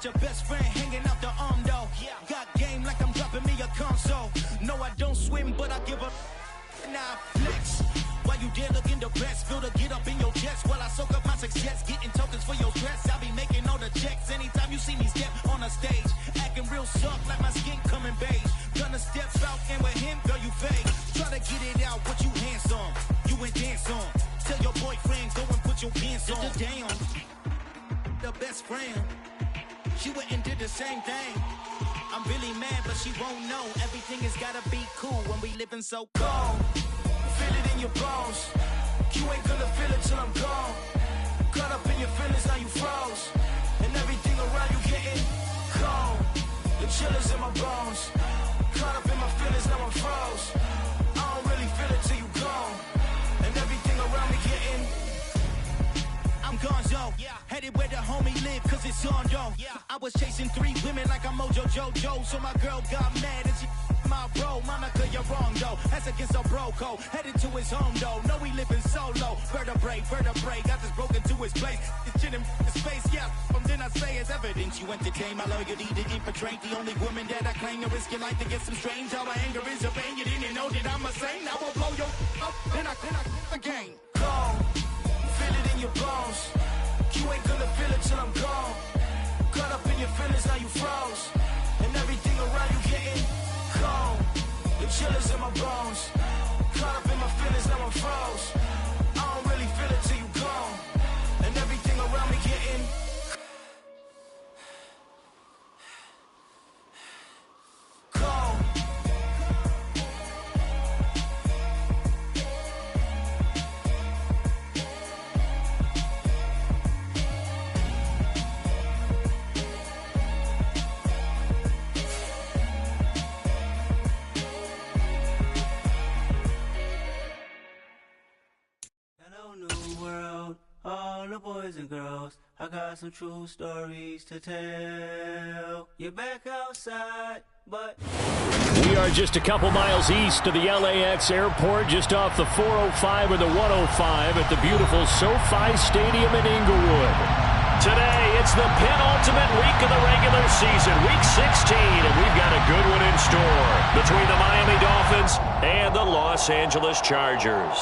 got your best friend hanging out the arm though. Got game like I'm dropping me a console. No, I don't swim, but I give a now flex. While you there looking the best, feel the get up in your chest while I soak up my success, getting tokens for your stress. I be making all the checks anytime you see me step on a stage, acting real soft like my skin coming beige. Gonna step out and with him, girl, you fake. Try to get it out, what you handsome, you ain't dance on. Tell your boyfriend, go and put your pants on. Damn, the best friend, she went and did the same thing. I'm really mad, but she won't know. Everything has gotta be cool when we living so cold. Feel it in your bones. You ain't gonna feel it till I'm gone. Caught up in your feelings, now you froze. And everything around you getting cold. The chill is in my bones. Caught up in my feelings, now I'm froze. I don't really feel it till you gone. And everything around me getting I'm gonzo, headed where the homie live, cause it's on though. I was chasing 3 women like I'm Mojo Jojo, so my girl got mad and she my bro. Monica, you're wrong though, that's against a bro code. Headed to his home though, no we living solo. Vertebrae, got this broken to his place. It's chin in his face, from then I say it's evidence. You entertain my loyalty to infiltrate the only woman that I claim to risk your life to get some strange. How my anger is a pain, you didn't know that I'm a saint. I will blow your up, then I again. Go. Feel it in your bones. You ain't gonna feel it till I'm gone. Caught up in your feelings, now you froze. And everything around you getting cold. The chill is in my bones. Caught up in my feelings, now I'm froze. I don't really feel it till you gone. And everything around me getting cold. All the boys and girls, I got some true stories to tell. You're back outside, but we are just a couple miles east of the LAX airport, just off the 405 or the 105 at the beautiful SoFi Stadium in Inglewood. Today, it's the penultimate week of the regular season, week 16, and we've got a good one in store between the Miami Dolphins and the Los Angeles Chargers.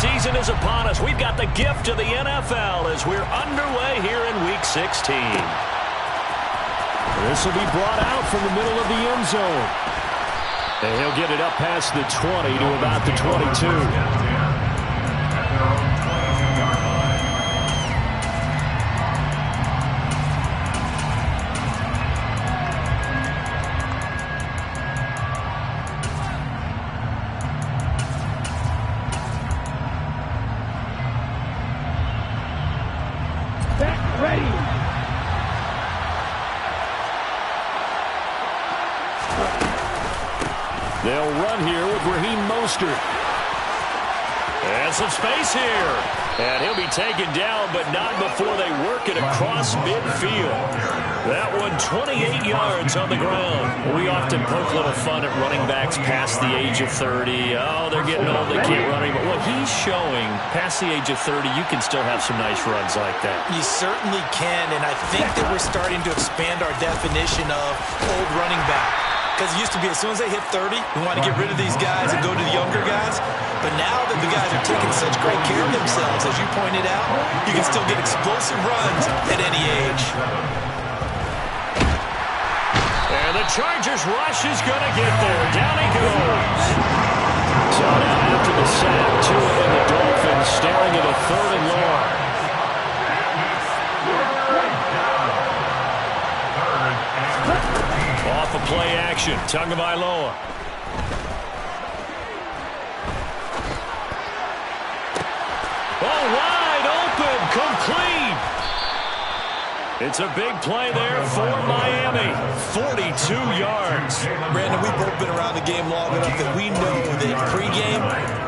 Season is upon us. We've got the gift of the NFL as we're underway here in Week 16. This will be brought out from the middle of the end zone. And he'll get it up past the 20 to about the 22. They'll run here with Raheem Mostert. And some space here. And he'll be taken down, but not before they work it across midfield. That one 28 yards on the ground. We often poke a little fun at running backs past the age of 30. Oh, they're getting old, they can't run anymore. What he's showing, past the age of 30, you can still have some nice runs like that. You certainly can, and I think that we're starting to expand our definition of old running back. Because it used to be as soon as they hit 30, we want to get rid of these guys and go to the younger guys. But now that the guys are taking such great care of themselves, as you pointed out, you can still get explosive runs at any age. And the Chargers rush is going to get there. Down he goes. So now after the sack, Tua and the Dolphins staring at a 3rd and long. Off of play action, Tagovailoa. Oh, wide open, complete. It's a big play there for Miami. 42 yards. Brandon, we've both been around the game long enough that we know that pregame,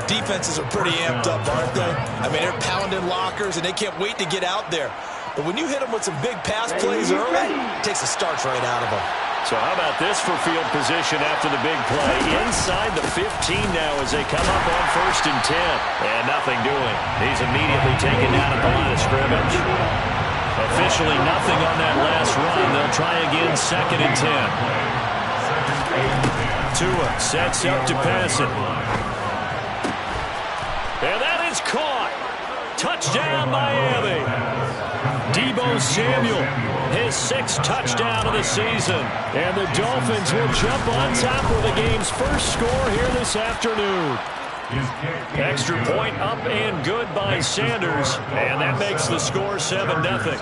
defenses are pretty amped up, aren't they? I mean, they're pounding lockers, and they can't wait to get out there. But when you hit them with some big pass plays early, it takes the starch right out of them. So how about this for field position after the big play? Inside the 15 now as they come up on 1st and 10. And nothing doing. He's immediately taken down at the line of scrimmage. Officially nothing on that last run. They'll try again 2nd and 10. Tua sets up to pass it. And that is caught. Touchdown, Miami. Deebo Samuel, his 6th touchdown of the season. And the Dolphins will jump on top with the game's first score here this afternoon. Extra point up and good by Sanders. And that makes the score 7-0.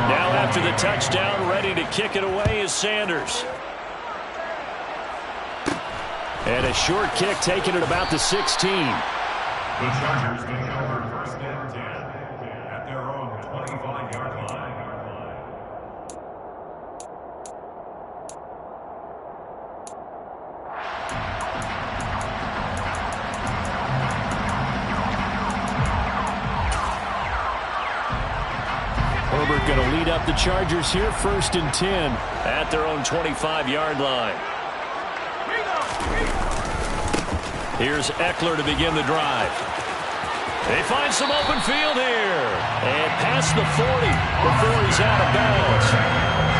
Now after the touchdown, ready to kick it away is Sanders. And a short kick taken at about the 16. The Chargers take over 1st and 10 at their own 25-yard line. Herbert going to lead up the Chargers here, 1st and 10 at their own 25-yard line. Here's Eckler to begin the drive. They find some open field here. And past the 40 before he's out of bounds.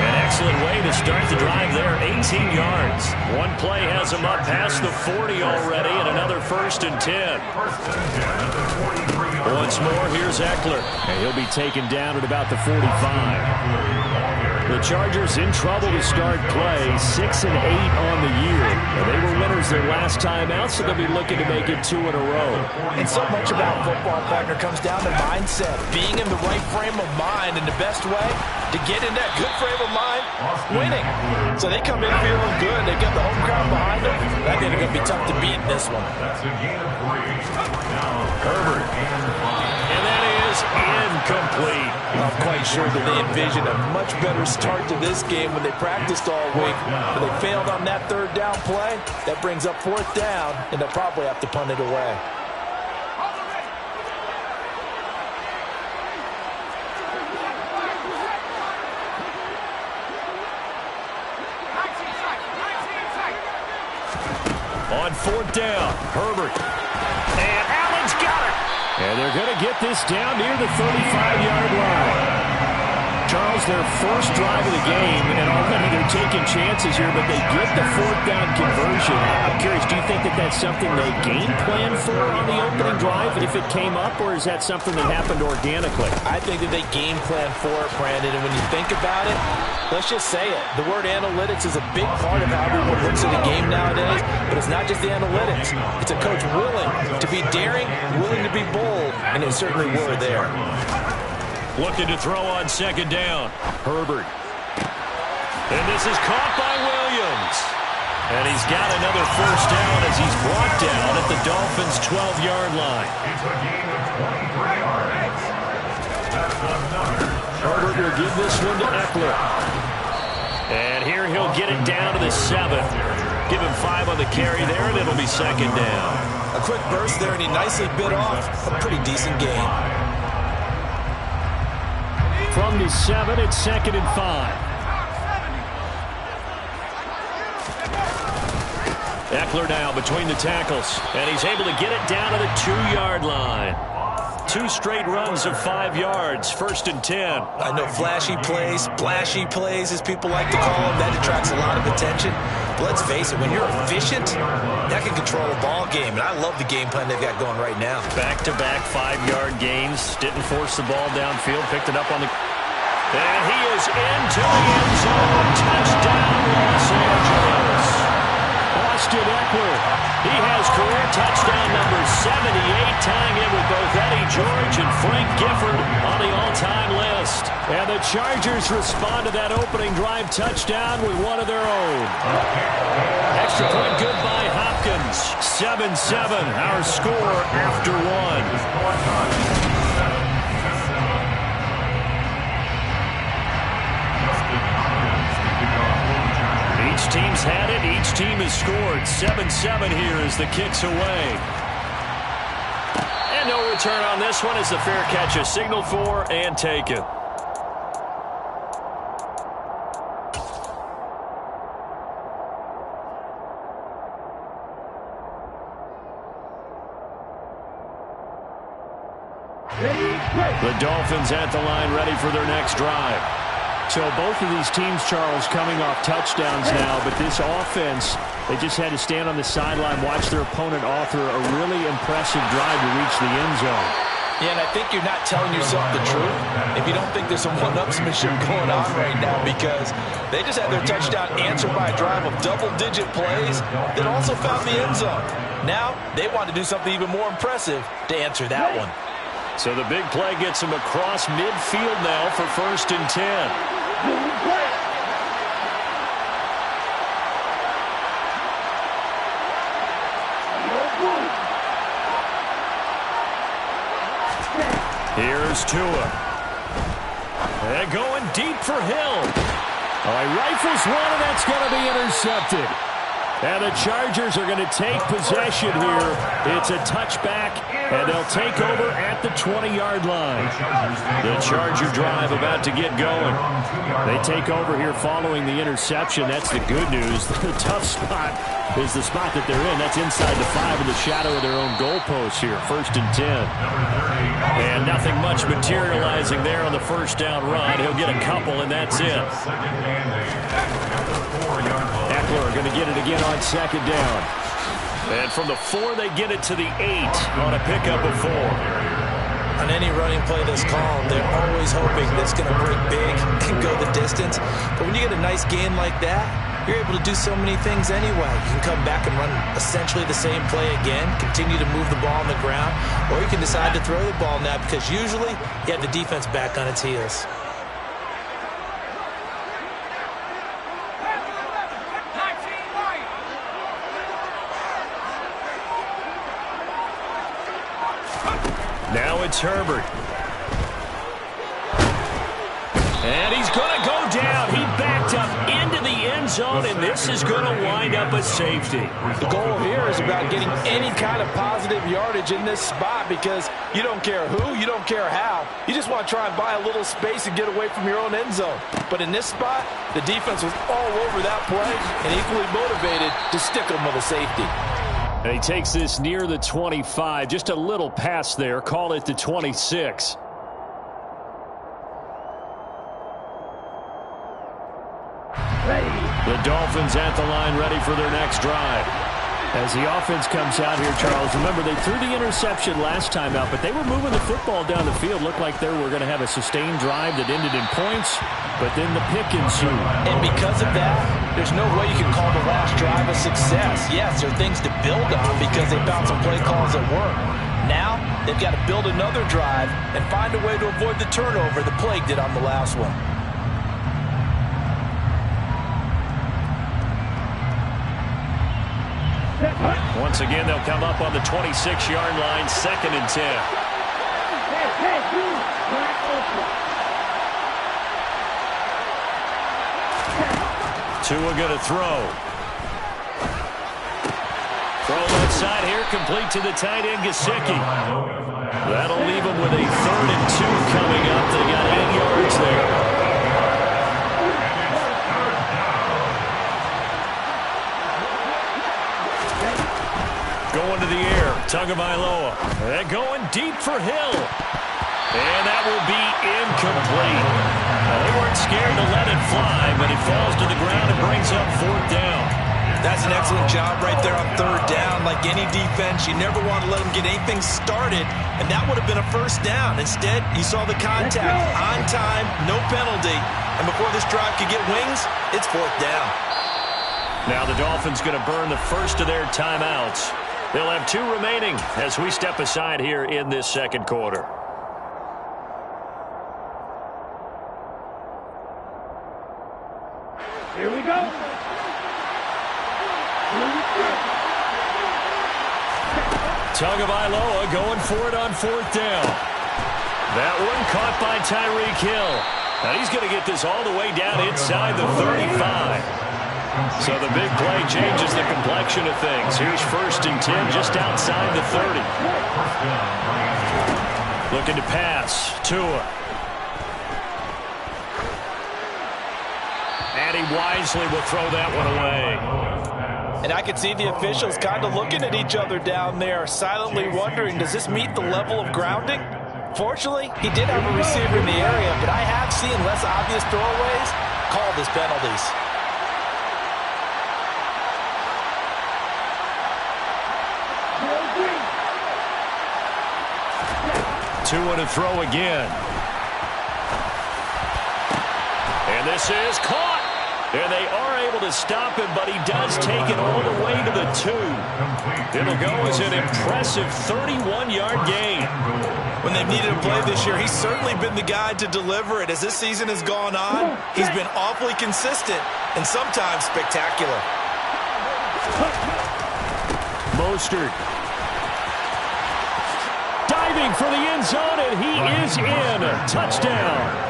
An excellent way to start the drive there, 18 yards. One play has him up past the 40 already, and another 1st and 10. Once more, here's Eckler. And he'll be taken down at about the 45. The Chargers in trouble to start play, 6-8 on the year. They were winners their last time out, so they'll be looking to make it 2 in a row. And so much about football, partner, comes down to mindset. Being in the right frame of mind, and the best way to get in that good frame of mind, winning. So they come in feeling good. They got the home crowd behind them. I think it's going to be tough to beat in this one. Herbert. And that is incomplete. I'm quite sure that they envisioned a much better start to this game when they practiced all week. But they failed on that 3rd down play. That brings up 4th down, and they'll probably have to punt it away. On 4th down, Herbert. And Allen's got it. And they're going to get this down near the 35-yard line. Charles, their first drive of the game, and already they're taking chances here, but they get the 4th down conversion. I'm curious, do you think that that's something they game planned for on the opening drive if it came up, or is that something that happened organically? I think that they game planned for it, Brandon, and when you think about it, let's just say it. The word analytics is a big part of how everyone looks at the game nowadays, but it's not just the analytics. It's a coach willing to be daring, willing to be bold, and they certainly were there. Looking to throw on 2nd down. Herbert. And this is caught by Williams. And he's got another 1st down as he's brought down at the Dolphins' 12-yard line. Herbert will give this one to Eckler. And here he'll get it down to the 7. Give him 5 on the carry there, and it'll be 2nd down. A quick burst there, and he nicely bit off a pretty decent game. From the 7, it's 2nd and 5. Eckler now between the tackles, and he's able to get it down to the 2-yard line. 2 straight runs of 5 yards, 1st and 10. I know flashy plays, splashy plays, as people like to call them, that attracts a lot of attention. But let's face it, when you're efficient, that can control a ball game, and I love the game plan they've got going right now. Back-to-back 5-yard gains, didn't force the ball downfield, picked it up on the... And he is into the end zone. Touchdown, Los Angeles. Austin Eckler. He has career touchdown number 78, tying in with both Eddie George and Frank Gifford on the all-time list. And the Chargers respond to that opening drive touchdown with one of their own. Extra point good by Hopkins. 7-7, our score after 1. Each team's had it. Each team has scored. 7-7 here as the kick's away. And no return on this one as the fair catch is signaled for and taken. The Dolphins at the line ready for their next drive. So both of these teams, Charles, coming off touchdowns now, but this offense, they just had to stand on the sideline, watch their opponent author a really impressive drive to reach the end zone. Yeah, and I think you're not telling yourself the truth if you don't think there's some one-upsmanship going on right now, because they just had their touchdown answered by a drive of double-digit plays that also found the end zone. Now they want to do something even more impressive to answer that one. So the big play gets him across midfield now for 1st and 10. Here's Tua. And going deep for Hill. Oh, he rifles one, and that's going to be intercepted. And the Chargers are going to take possession here. It's a touchback, and they'll take over at the 20-yard line. The Charger drive about to get going. They take over here following the interception. That's the good news. The tough spot is the spot that they're in. That's inside the 5 in the shadow of their own goalpost here. 1st and 10. And nothing much materializing there on the first down run. He'll get a couple, and that's it. Eckler going to get it again on 2nd down. And from the 4, they get it to the 8 on a pickup of 4. On any running play that's called, they're always hoping that it's going to break big and go the distance. But when you get a nice gain like that, you're able to do so many things anyway. You can come back and run essentially the same play again, continue to move the ball on the ground, or you can decide to throw the ball now because usually you have the defense back on its heels. Now it's Herbert. And he's going to go down. He backed up into the end zone, and this is going to wind up a safety. The goal here is about getting any kind of positive yardage in this spot because you don't care who, you don't care how. You just want to try and buy a little space and get away from your own end zone. But in this spot, the defense was all over that play and equally motivated to stick them with a safety. And he takes this near the 25. Just a little pass there. Call it the 26. The Dolphins at the line ready for their next drive. As the offense comes out here, Charles, remember they threw the interception last time out, but they were moving the football down the field. Looked like they were going to have a sustained drive that ended in points, but then the pick ensued. And because of that, there's no way you can call the last drive a success. Yes, there are things to build on because they found some play calls that work. Now, they've got to build another drive and find a way to avoid the turnover the Plague did on the last one. Once again, they'll come up on the 26-yard line, 2nd and 10. Tua going to throw. Throw left side here, complete to the tight end, Gesicki. That'll leave them with a 3rd and 2 coming up. They got 8 yards there. Going to the air, Tagovailoa. And going deep for Hill. And that will be incomplete. They weren't scared to let it fly, but it falls to the ground and brings up 4th down. That's an excellent job right there on 3rd down. Like any defense, you never want to let them get anything started, and that would have been a 1st down. Instead, you saw the contact on time, no penalty, and before this drive could get wings, it's 4th down. Now the Dolphins going to burn the first of their timeouts. They'll have 2 remaining as we step aside here in this 2nd quarter. Here we go. Tagovailoa going for it on 4th down. That one caught by Tyreek Hill. Now he's going to get this all the way down inside the 35. So the big play changes the complexion of things. Here's 1st and 10 just outside the 30. Looking to pass. Tua. And he wisely will throw that one away. And I could see the officials kind of looking at each other down there, silently wondering, does this meet the level of grounding? Fortunately, he did have a receiver in the area, but I have seen less obvious throwaways called as penalties. Two on a throw again. And this is caught. And they are able to stop him, but he does take it all the way to the 2. It'll go as an impressive 31-yard gain. When they've needed a play this year, he's certainly been the guy to deliver it. As this season has gone on, he's been awfully consistent and sometimes spectacular. Mostert. Diving for the end zone, and he is in. Touchdown.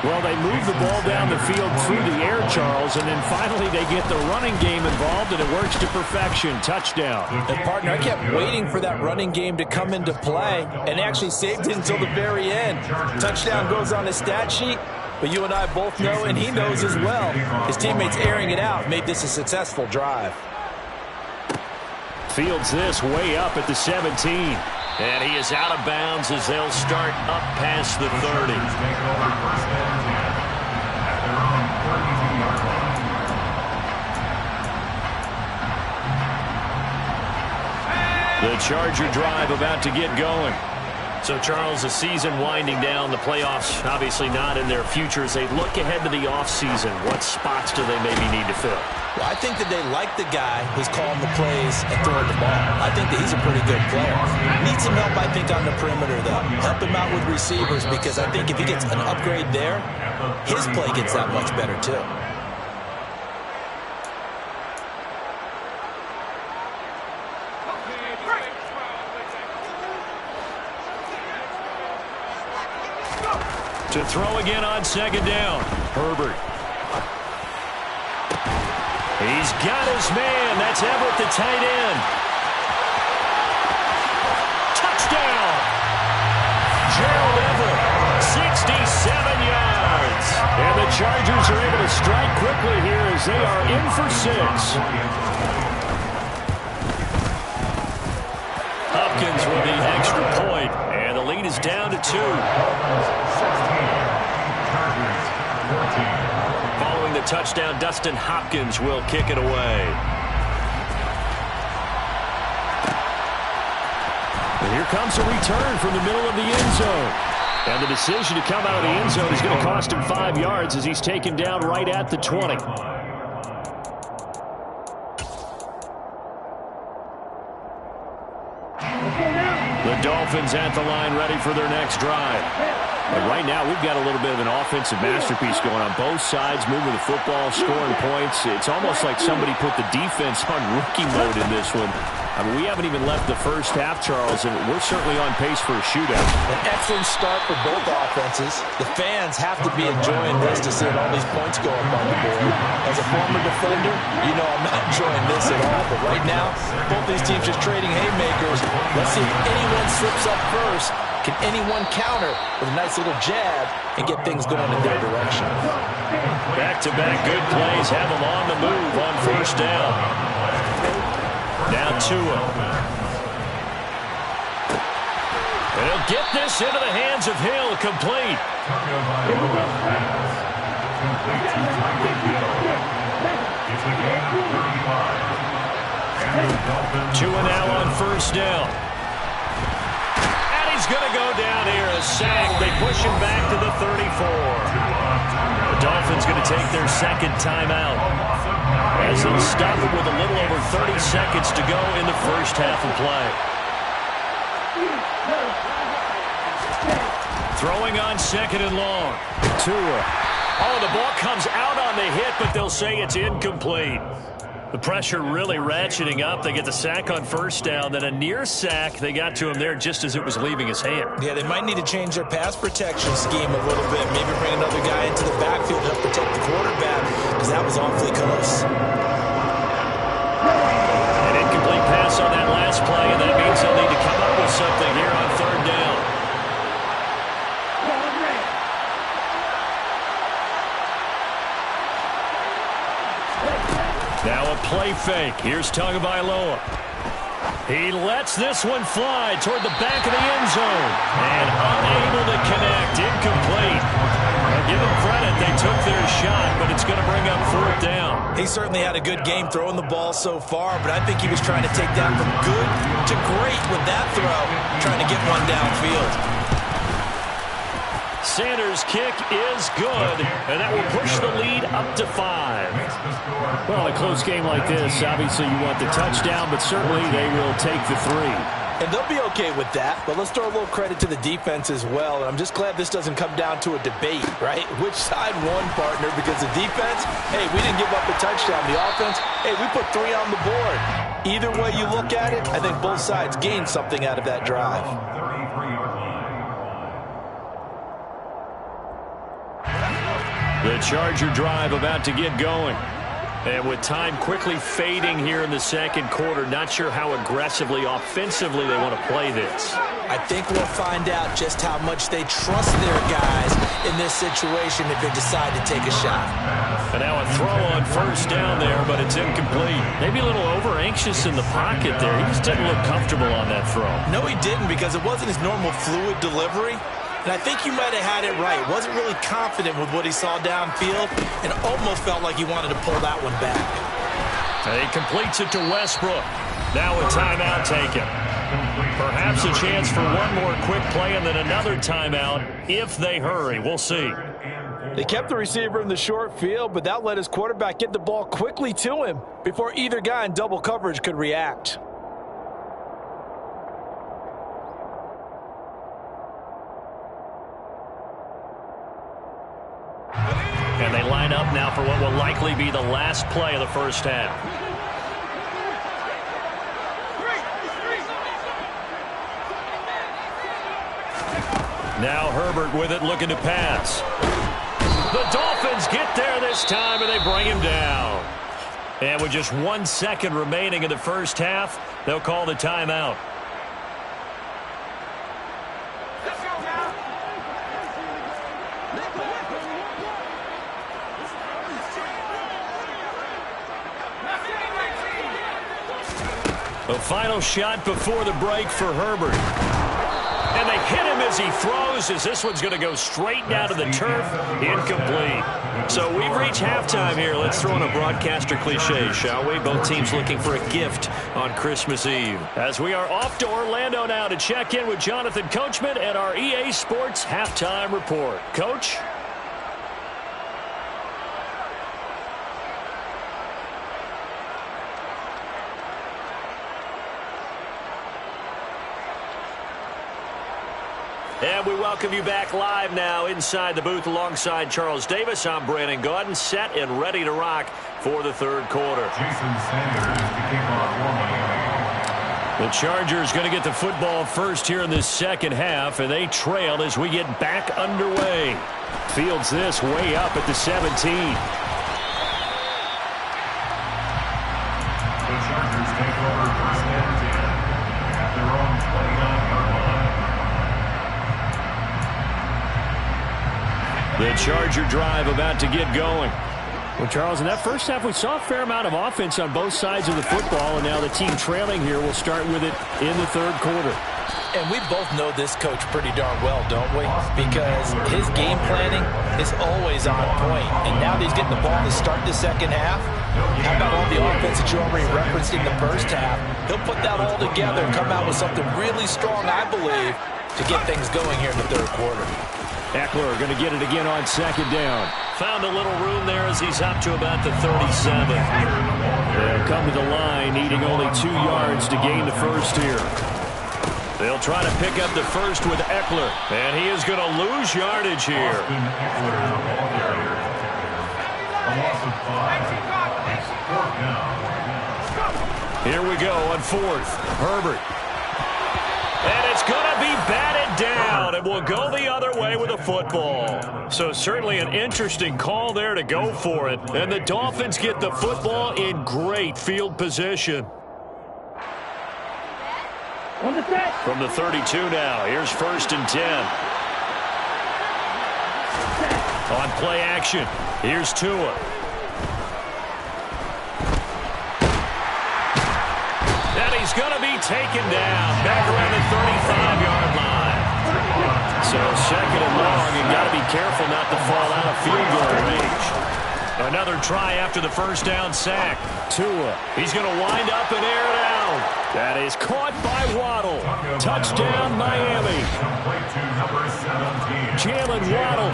Well, they move the ball down the field through the air, Charles, and then finally they get the running game involved, and it works to perfection. Touchdown. And, partner, I kept waiting for that running game to come into play, and actually saved it until the very end. Touchdown goes on his stat sheet, but you and I both know, and he knows as well, his teammates airing it out made this a successful drive. Fields this way up at the 17. And he is out of bounds as they'll start up past the 30. The Charger drive about to get going. So, Charles, the season winding down, the playoffs obviously not in their future. As they look ahead to the offseason, what spots do they maybe need to fill? Well, I think that they like the guy who's calling the plays and throwing the ball. I think that he's a pretty good player. Needs some help, I think, on the perimeter, though. Help him out with receivers, because I think if he gets an upgrade there, his play gets that much better, too. To throw again on second down. Herbert. He's got his man. That's Everett, the tight end. Touchdown. Gerald Everett, 67 yards. And the Chargers are able to strike quickly here as they are in for 6. Hopkins with the extra point, and the lead is down to 2. Following the touchdown, Dustin Hopkins will kick it away. And here comes a return from the middle of the end zone. And the decision to come out of the end zone is going to cost him 5 yards as he's taken down right at the 20. The Dolphins at the line ready for their next drive. And right now, we've got a little bit of an offensive masterpiece going on both sides, moving the football, scoring points. It's almost like somebody put the defense on rookie mode in this one. I mean, we haven't even left the first half, Charles, and we're certainly on pace for a shootout. An excellent start for both offenses. The fans have to be enjoying this to see all these points go up on the board. As a former defender, you know I'm not enjoying this at all. But right now, both these teams just trading haymakers. Let's see if anyone slips up first. Can anyone counter with a nice little jab and get things going in their direction? Back-to-back good plays have them on the move on first down. Now Tua. And he'll get this into the hands of Hill, complete. Tua now on first down. And he's going to go down here, a sack. They push him back to the 34. The Dolphins going to take their second timeout, as they'll stop it with a little over 30 seconds to go in the first half of play. Throwing on second and long. Tua. Oh, the ball comes out on the hit, but they'll say it's incomplete. The pressure really ratcheting up. They get the sack on first down, then a near sack. They got to him there just as it was leaving his hand. Yeah, they might need to change their pass protection scheme a little bit. Maybe bring another guy into the backfield to help protect the quarterback, because that was awfully close. An incomplete pass on that last play, and that means they'll need to come up with something here on third down. Now a play fake. Here's Tagovailoa. He lets this one fly toward the back of the end zone. And unable to connect. Incomplete. I'll give them credit. They took their shot, but it's going to bring up 4th down. He certainly had a good game throwing the ball so far, but I think he was trying to take that from good to great with that throw, trying to get one downfield. Sanders' kick is good, and that will push the lead up to 5. Well, a close game like this, obviously you want the touchdown, but certainly they will take the 3. And they'll be okay with that, but let's throw a little credit to the defense as well. And I'm just glad this doesn't come down to a debate, right? Which side won, partner? Because the defense, hey, we didn't give up a touchdown. The offense, hey, we put 3 on the board. Either way you look at it, I think both sides gained something out of that drive. The Charger drive about to get going. And with time quickly fading here in the second quarter, not sure how aggressively, offensively they want to play this. I think we'll find out just how much they trust their guys in this situation if they decide to take a shot. And now a throw on 1st down there, but it's incomplete. Maybe a little over-anxious in the pocket there. He just didn't look comfortable on that throw. No, he didn't, because it wasn't his normal fluid delivery. And I think you might have had it right. Wasn't really confident with what he saw downfield and almost felt like he wanted to pull that one back. And he completes it to Westbrook. Now a timeout taken. Perhaps a chance for one more quick play and then another timeout if they hurry. We'll see. They kept the receiver in the short field, but that let his quarterback get the ball quickly to him before either guy in double coverage could react. And they line up now for what will likely be the last play of the first half. Now Herbert with it, looking to pass. The Dolphins get there this time, and they bring him down. And with just 1 second remaining in the first half, they'll call the timeout. The final shot before the break for Herbert. And they hit him as he throws, as this one's going to go straight down to the turf. Incomplete. So we've reached halftime here. Let's throw in a broadcaster cliche, shall we? Both teams looking for a gift on Christmas Eve. As we are off to Orlando now to check in with Jonathan Coachman and our EA Sports Halftime Report. Coach? And we welcome you back live now inside the booth alongside Charles Davis. I'm Brandon Gaudin, set and ready to rock for the third quarter. Jason Sanders, the kickoff warming. The Chargers going to get the football first here in this second half, and they trail as we get back underway. Fields this way up at the 17. The Chargers take over 1st and 10 at their own 29-yard line. The Charger drive about to get going. Well, Charles, in that first half, we saw a fair amount of offense on both sides of the football, and now the team trailing here will start with it in the third quarter. And we both know this coach pretty darn well, don't we? Because his game planning is always on point. And now that he's getting the ball to start the second half, how about all the offense that you already referenced in the first half? He'll put that all together and come out with something really strong, I believe, to get things going here in the third quarter. Eckler going to get it again on second down. Found a little room there as he's up to about the 37. They'll come to the line, needing only 2 yards to gain the first here. They'll try to pick up the first with Eckler, and he is going to lose yardage here. Austin Eckler, the ball carrier. A loss of 5. It's 4th down. Here we go on fourth. Herbert. And it's going to be batted down, and will go the other way with the football. So certainly an interesting call there to go for it. And the Dolphins get the football in great field position. From the 32 now, here's 1st and 10. On play action, here's Tua. And he's going to be taken down back around the 35-yard line. So second and long, you got to be careful not to fall out of field goal range. Another try after the first down sack. Tua, he's going to wind up and air it out. That is caught by Waddle. Touchdown, Miami. Jalen Waddle,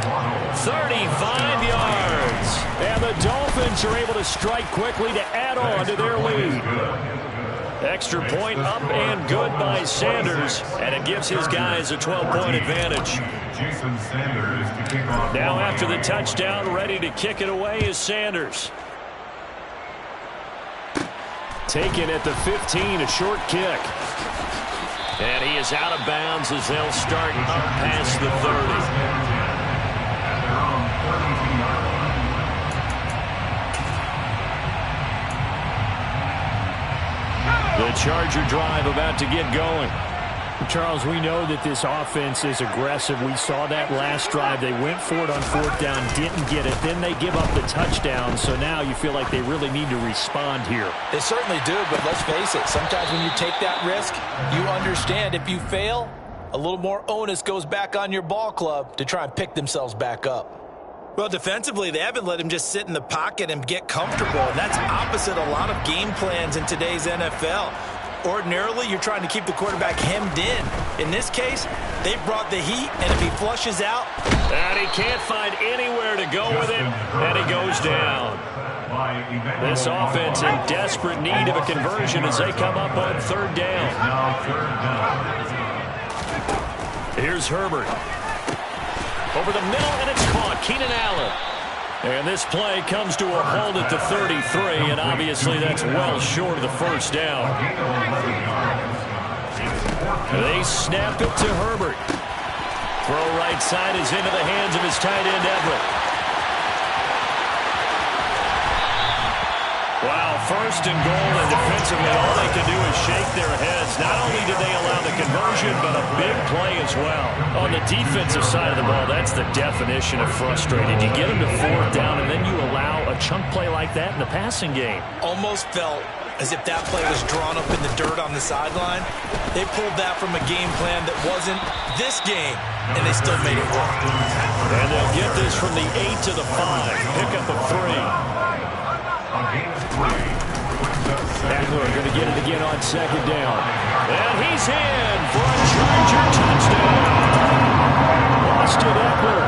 35 yards. And the Dolphins are able to strike quickly to add on to their lead. Extra point up and good by Sanders, and it gives his guys a 12-point advantage. Now after the touchdown, ready to kick it away is Sanders. Taken at the 15, a short kick. And he is out of bounds as they'll start up past the 30. The Charger drive about to get going. Charles, we know that this offense is aggressive. We saw that last drive. They went for it on fourth down, didn't get it. Then they give up the touchdown. So now you feel like they really need to respond here. They certainly do, but let's face it. Sometimes when you take that risk, you understand if you fail, a little more onus goes back on your ball club to try and pick themselves back up. Well, defensively, they haven't let him just sit in the pocket and get comfortable. And that's opposite a lot of game plans in today's NFL. Ordinarily, you're trying to keep the quarterback hemmed in. In this case, they brought the heat, and if he flushes out... And he can't find anywhere to go with it, and he goes down. This offense in desperate need of a conversion as they come up on third down. Here's Herbert. Over the middle, and it's caught. Keenan Allen. And this play comes to a hold at the 33, and obviously that's well short of the first down. They snap it to Herbert. Throw right side is into the hands of his tight end, Everett. Wow, first and goal, and defensively all they can do is shake their heads. Not only did they allow the conversion, but a big play as well. On the defensive side of the ball, that's the definition of frustrated. You get them to fourth down, and then you allow a chunk play like that in the passing game. Almost felt as if that play was drawn up in the dirt on the sideline. They pulled that from a game plan that wasn't this game, and they still made it work. And they'll get this from the 8 to the 5. Pick up a 3. Eckler going to get it again on second down. And he's in for a Charger touchdown. Austin Eckler,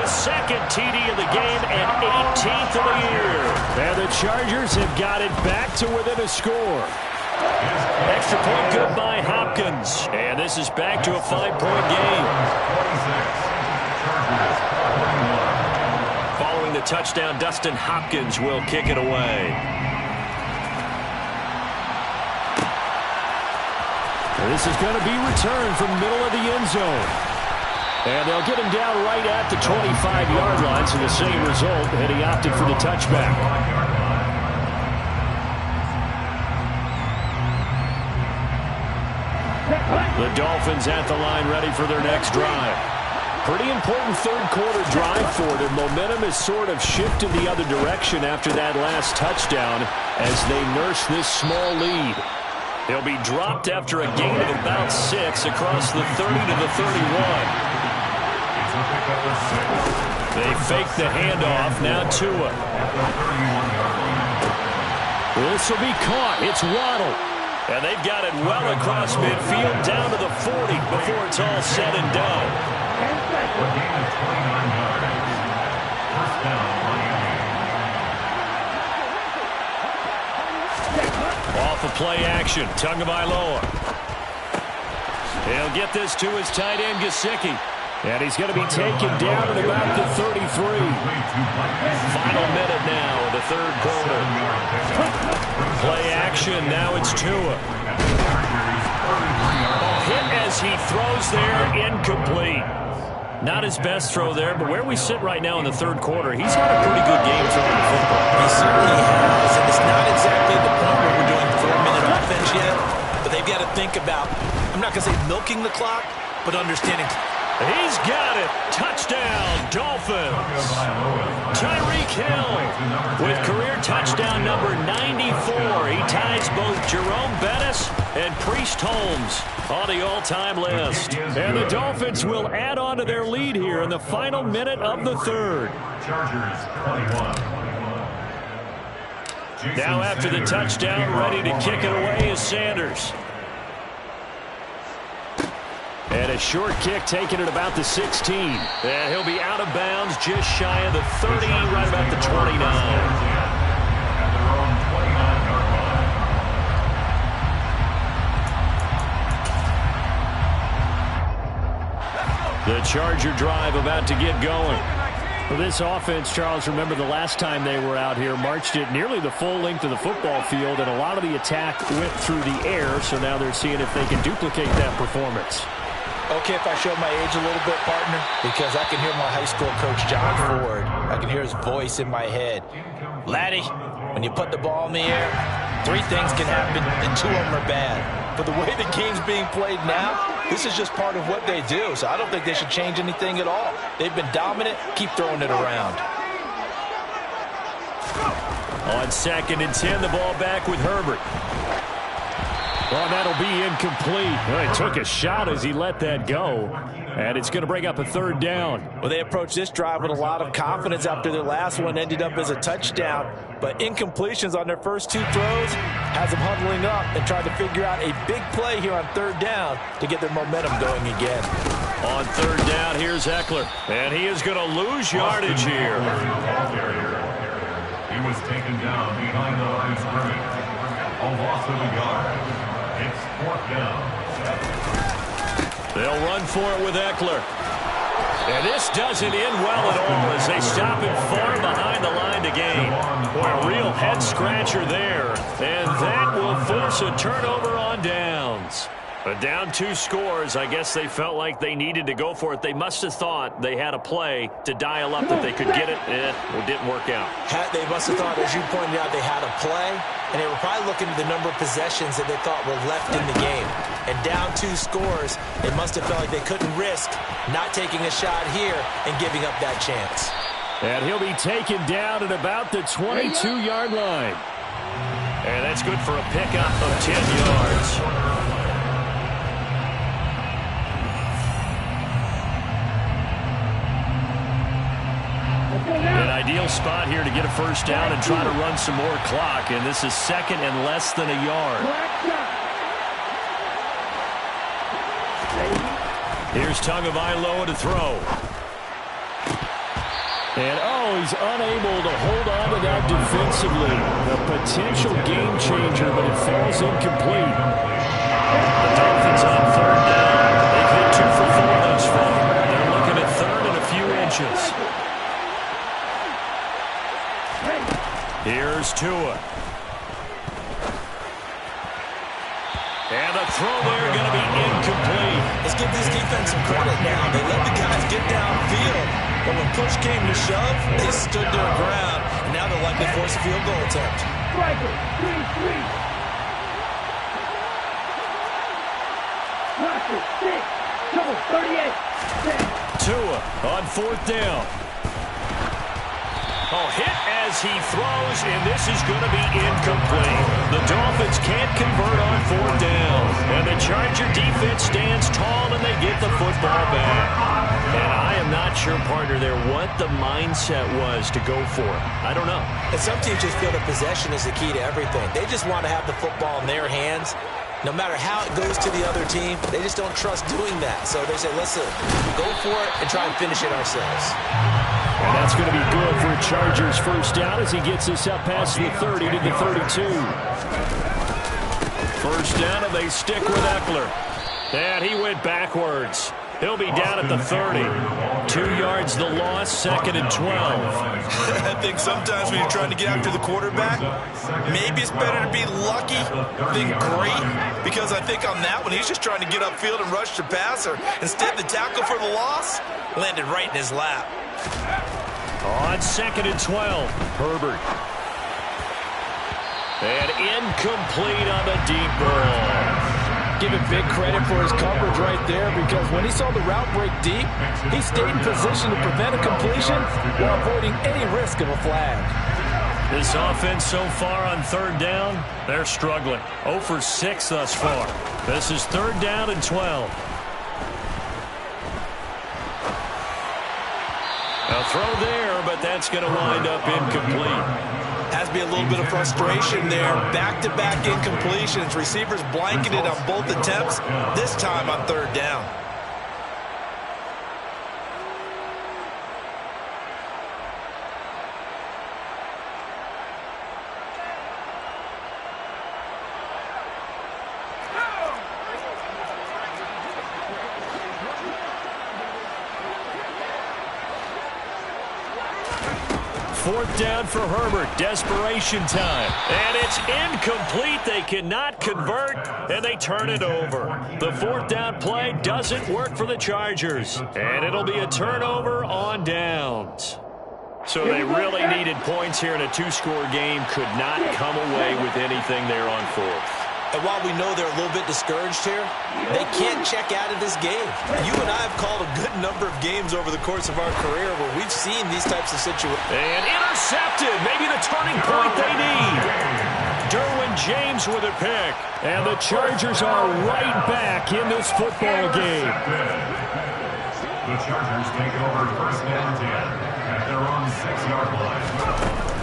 his second TD of the game and 18th of the year. And the Chargers have got it back to within a score. Extra point good by Hopkins. And this is back to a 5-point game. Following the touchdown, Dustin Hopkins will kick it away. This is going to be returned from the middle of the end zone. And they'll get him down right at the 25-yard line, so the same result, and he opted for the touchback. The Dolphins at the line ready for their next drive. Pretty important third-quarter drive for them. Momentum has sort of shifted the other direction after that last touchdown as they nurse this small lead. He'll be dropped after a gain of about 6 across the 30 to the 31. They fake the handoff. Now Tua. This will be caught. It's Waddle. And they've got it well across midfield down to the 40 before it's all said and done. Off of play action, Tagovailoa. He'll get this to his tight end, Gesicki. And he's going to be taken down at about the 33. Final minute now of the third quarter. Play action, now it's Tua. Hit as he throws there, incomplete. Not his best throw there, but where we sit right now in the third quarter, he's had a pretty good game throwing the football. He certainly has, and it's not exactly the point where we're doing 4-minute offense yet, but they've got to think about, I'm not going to say milking the clock, but understanding. He's got it. Touchdown, Dolphins. Tyreek Hill with career touchdown number 94. He ties both Jerome Bettis and Priest Holmes on the all-time list. And the Dolphins will add on to their lead here in the final minute of the third. Chargers 21. Now after the touchdown, ready to kick it away is Sanders. And a short kick taken at about the 16. And he'll be out of bounds just shy of the 30, right about the 29. At their own 29-yard line. The Charger drive about to get going. For this offense, Charles, remember the last time they were out here, marched it nearly the full length of the football field, and a lot of the attack went through the air, so now they're seeing if they can duplicate that performance. Okay, if I show my age a little bit, partner, because I can hear my high school coach, John Ford. I can hear his voice in my head. Laddie, when you put the ball in the air, 3 things can happen, and 2 of them are bad. But the way the game's being played now, this is just part of what they do, so I don't think they should change anything at all. They've been dominant. Keep throwing it around. On 2nd and 10, the ball back with Herbert. Well, that'll be incomplete. Well, he took a shot as he let that go, and it's going to bring up a 3rd down. Well, they approached this drive with a lot of confidence after their last one ended up as a touchdown, but incompletions on their first 2 throws has them huddling up and trying to figure out a big play here on 3rd down to get their momentum going again. On 3rd down, here's Eckler, and he is going to lose yardage here. He was taken down behind the line of scrimmage. A loss of a yard. It's 4th down. They'll run for it with Eckler. And this doesn't end well at all as they stop him far behind the line to gain. Boy, a real head-scratcher there. And that will force a turnover on downs. But down 2 scores, I guess they felt like they needed to go for it. They must have thought they had a play to dial up that they could get it. It didn't work out. They must have thought, as you pointed out, they had a play, and they were probably looking at the number of possessions that they thought were left in the game. And down 2 scores, they must have felt like they couldn't risk not taking a shot here and giving up that chance. And he'll be taken down at about the 22-yard line. And that's good for a pickup of 10 yards. An ideal spot here to get a 1st down and try to run some more clock. And this is 2nd and less than a yard. Here's Tagovailoa to throw. And, he's unable to hold on to that defensively. A potential game changer, but it falls incomplete. The Dolphins on 3rd down. They've hit 2 for 4 thus far. They're looking at 3rd and a few inches. Here's Tua. And the throw there going to be incomplete. Let's give this defense some credit now. They let the guys get downfield, but when push came to shove, they stood their ground, and now they'll likely force a field goal attempt. Striker, 3-3. Rocket, 6. Trouble, 38. 10. Tua on 4th down. Hit as he throws, and this is going to be incomplete. The Dolphins can't convert on 4th down. And the Charger defense stands tall, and they get the football back. And I am not sure, partner, there what the mindset was to go for it. I don't know. And some teams just feel that possession is the key to everything. They just want to have the football in their hands. No matter how it goes to the other team, they just don't trust doing that. So they say, listen, go for it and try and finish it ourselves. And that's going to be good for a Chargers 1st down as he gets us up past the 30 to the 32. 1st down, and they stick with Eckler. And he went backwards. He'll be down at the 30. 2 yards the loss, 2nd and 12. I think sometimes when you're trying to get after the quarterback, maybe it's better to be lucky than great, because I think on that one, he's just trying to get upfield and rush the passer. Instead, the tackle for the loss landed right in his lap. On 2nd and 12, Herbert. And incomplete on the deep ball. Give him big credit for his coverage right there, because when he saw the route break deep, he stayed in position to prevent a completion while avoiding any risk of a flag. This offense so far on third down, they're struggling. 0 for 6 thus far. This is third down and 12. A throw there, but that's going to wind up incomplete. Has to be a little bit of frustration there. Back-to-back incompletions. Receivers blanketed on both attempts, this time on third down. Fourth down for Herbert. Desperation time. And it's incomplete. They cannot convert, and they turn it over. The fourth down play doesn't work for the Chargers. And it'll be a turnover on downs. So they really needed points here in a two-score game. Could not come away with anything there on fourth. And while we know they're a little bit discouraged here, they can't check out of this game. You and I have called a good number of games over the course of our career where we've seen these types of situations. And intercepted. Maybe the turning point they need. Derwin James with a pick. And the Chargers are right back in this football game. The Chargers take over first and 10 at their own 6-yard line.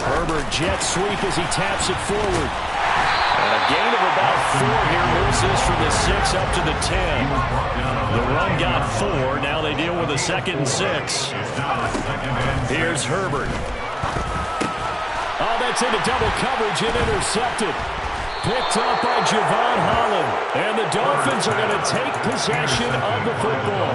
Herbert jet sweep as he taps it forward. And a gain of about 4 here moves this from the 6 up to the 10. The run got 4. Now they deal with a 2nd and 6. Here's Herbert. Oh, that's into double coverage and intercepted. Picked up by Javon Holland. And the Dolphins are going to take possession of the football.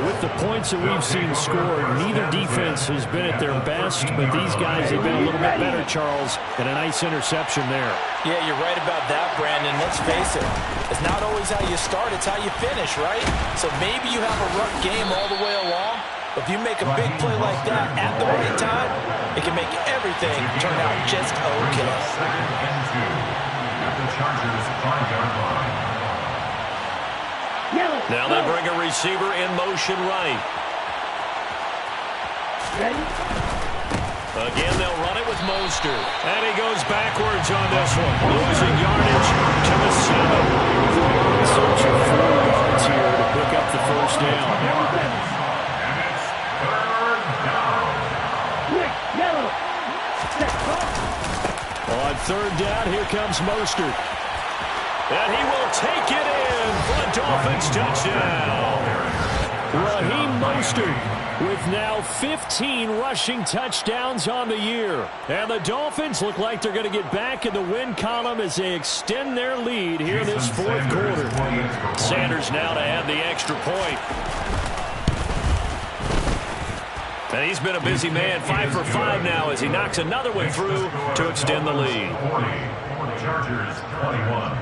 With the points that we've seen scored, neither defense has been at their best, but these guys have been a little bit better, Charles, and a nice interception there. Yeah, you're right about that, Brandon. Let's face it. It's not always how you start, it's how you finish, right? So maybe you have a rough game all the way along, but if you make a big play like that at the right time, it can make everything turn out just okay. Second and 2 at the Chargers 5-yard line. Now they bring a receiver in motion right. Ready? Again, they'll run it with Mostert. And he goes backwards on this one. Losing yardage to the 7. Searching for yards here to pick up the first down. And it's third down. Quick, yellow. Set, On third down, here comes Mostert. And he will take it in for a Dolphins touchdown. Raheem Mostert with now 15 rushing touchdowns on the year. And the Dolphins look like they're going to get back in the win column as they extend their lead here this fourth quarter. Sanders now to add the extra point. And he's been a busy man, 5 for 5 now as he knocks another one through to extend the lead. 40 for the Chargers, 21.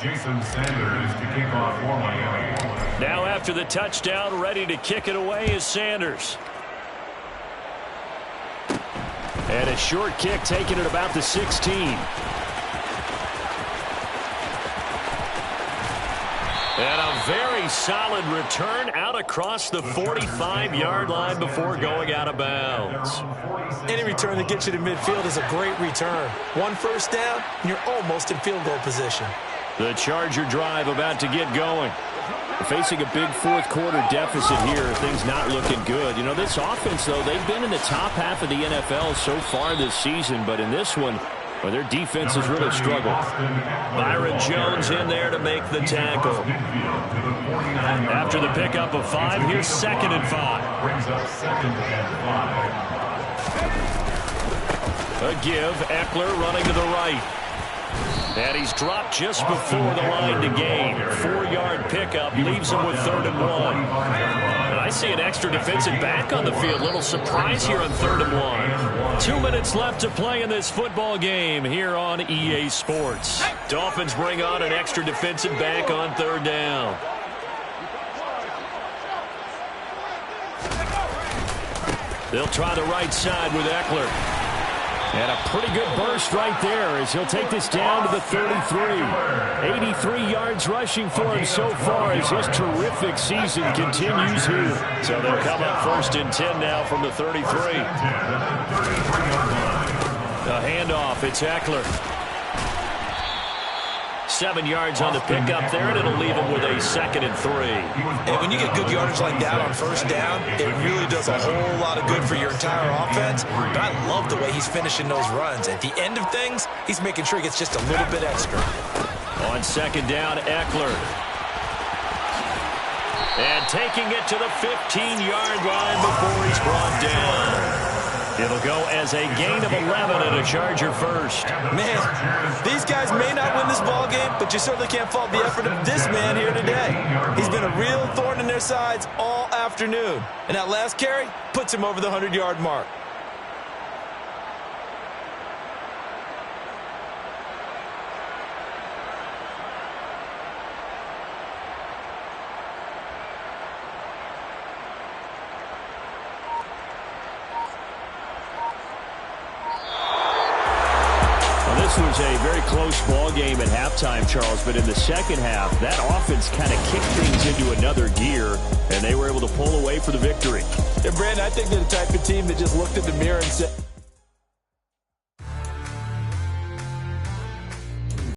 Jason Sanders to kick off for Miami. Now after the touchdown, ready to kick it away is Sanders. And a short kick taken at about the 16. And a very solid return out across the 45-yard line before going out of bounds. Any return that gets you to midfield is a great return. 1 first down, and you're almost in field goal position. The Charger drive about to get going. Facing a big fourth quarter deficit here, things not looking good. You know, this offense, though, they've been in the top half of the NFL so far this season, but in this one, well, their defense has really struggled. Byron Jones in there to make the tackle. After the pickup of 5, here's 2nd and 5. Brings up 2nd and 5. A give, Eckler running to the right. And he's dropped just before the line to gain. 4-yard pickup leaves him with 3rd and 1. And I see an extra defensive back on the field. Little surprise here on 3rd and 1. 2 minutes left to play in this football game here on EA Sports. Dolphins bring on an extra defensive back on 3rd down. They'll try the right side with Eckler. And a pretty good burst right there as he'll take this down to the 33. 83 yards rushing for him so far as his terrific season continues here. So they'll come up 1st and 10 now from the 33. The handoff, it's Eckler. 7 yards on the pickup there, and it'll leave him with a 2nd and 3. And when you get good yardage like that on 1st down, it really does a whole lot of good for your entire offense. But I love the way he's finishing those runs. At the end of things, he's making sure he gets just a little bit extra. On 2nd down, Eckler. And taking it to the 15-yard line before he's brought down. It'll go as a gain of 11 and a Charger first. Man, these guys may not win this ball game, but you certainly can't fault the effort of this man here today. He's been a real thorn in their sides all afternoon. And that last carry puts him over the 100-yard mark. This was a very close ball game at halftime, Charles, but in the second half, that offense kind of kicked things into another gear, and they were able to pull away for the victory. Yeah, Brandon, I think they're the type of team that just looked in the mirror and said,